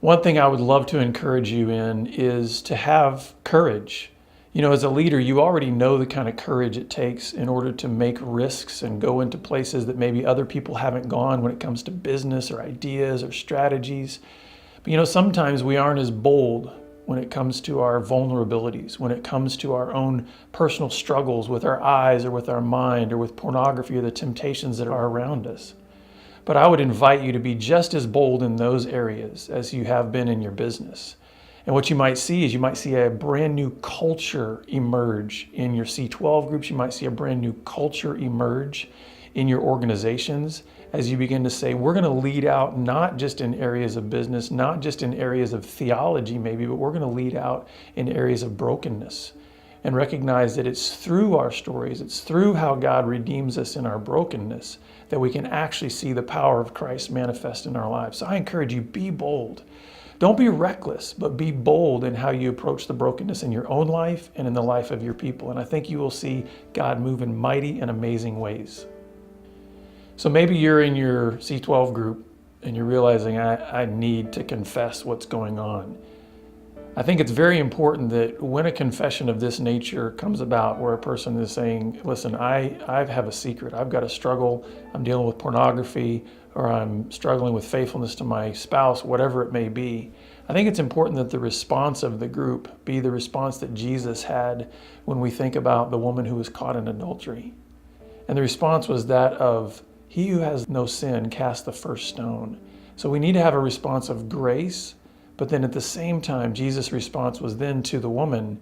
One thing I would love to encourage you in is to have courage. As a leader, you already know the kind of courage it takes in order to make risks and go into places that maybe other people haven't gone when it comes to business or ideas or strategies. But sometimes we aren't as bold when it comes to our vulnerabilities, when it comes to our own personal struggles with our eyes or with our mind or with pornography or the temptations that are around us. But I would invite you to be just as bold in those areas as you have been in your business. And what you might see is a brand new culture emerge in your C12 groups. You might see a brand new culture emerge in your organizations as you begin to say, we're going to lead out not just in areas of business, not just in areas of theology maybe, but we're going to lead out in areas of brokenness and recognize that it's through our stories, it's through how God redeems us in our brokenness that we can actually see the power of Christ manifest in our lives. So I encourage you, be bold. Don't be reckless, but be bold in how you approach the brokenness in your own life and in the life of your people. And I think you will see God move in mighty and amazing ways. So maybe you're in your C12 group and you're realizing I need to confess what's going on. I think it's very important that when a confession of this nature comes about where a person is saying, listen, I have a secret, I've got a struggle, I'm dealing with pornography, or I'm struggling with faithfulness to my spouse, whatever it may be, I think it's important that the response of the group be the response that Jesus had when we think about the woman who was caught in adultery. And the response was that of, he who has no sin cast the first stone. So we need to have a response of grace, but then at the same time, Jesus' response was then to the woman,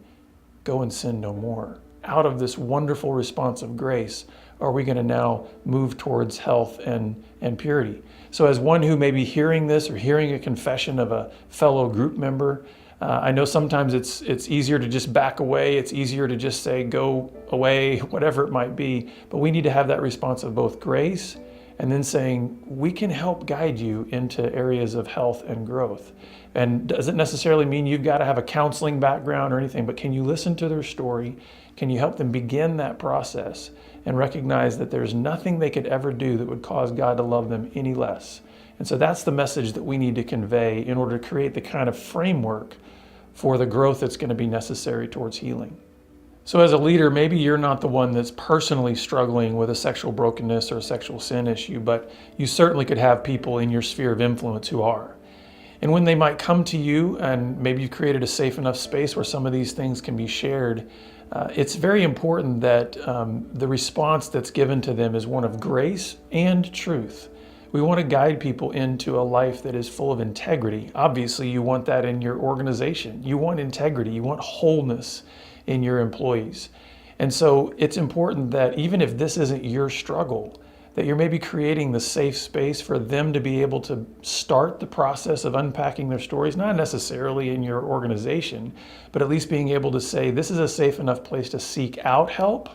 go and sin no more. Out of this wonderful response of grace, are we going to now move towards health and purity? So as one who may be hearing this or hearing a confession of a fellow group member, I know sometimes it's easier to just back away. It's easier to just say, go away, whatever it might be. But we need to have that response of both grace and then saying, we can help guide you into areas of health and growth. And doesn't necessarily mean you've got to have a counseling background or anything, but can you listen to their story? Can you help them begin that process and recognize that there's nothing they could ever do that would cause God to love them any less? And so that's the message that we need to convey in order to create the kind of framework for the growth that's going to be necessary towards healing. So as a leader, maybe you're not the one that's personally struggling with a sexual brokenness or a sexual sin issue, but you certainly could have people in your sphere of influence who are. And when they might come to you, and maybe you've created a safe enough space where some of these things can be shared, it's very important that the response that's given to them is one of grace and truth. We want to guide people into a life that is full of integrity. Obviously, you want that in your organization. You want integrity. You want wholeness in your employees. And so it's important that even if this isn't your struggle, that you're maybe creating the safe space for them to be able to start the process of unpacking their stories, not necessarily in your organization, but at least being able to say, this is a safe enough place to seek out help,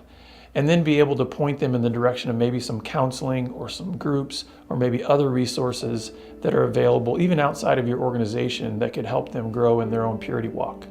and then be able to point them in the direction of maybe some counseling or some groups or maybe other resources that are available even outside of your organization that could help them grow in their own purity walk.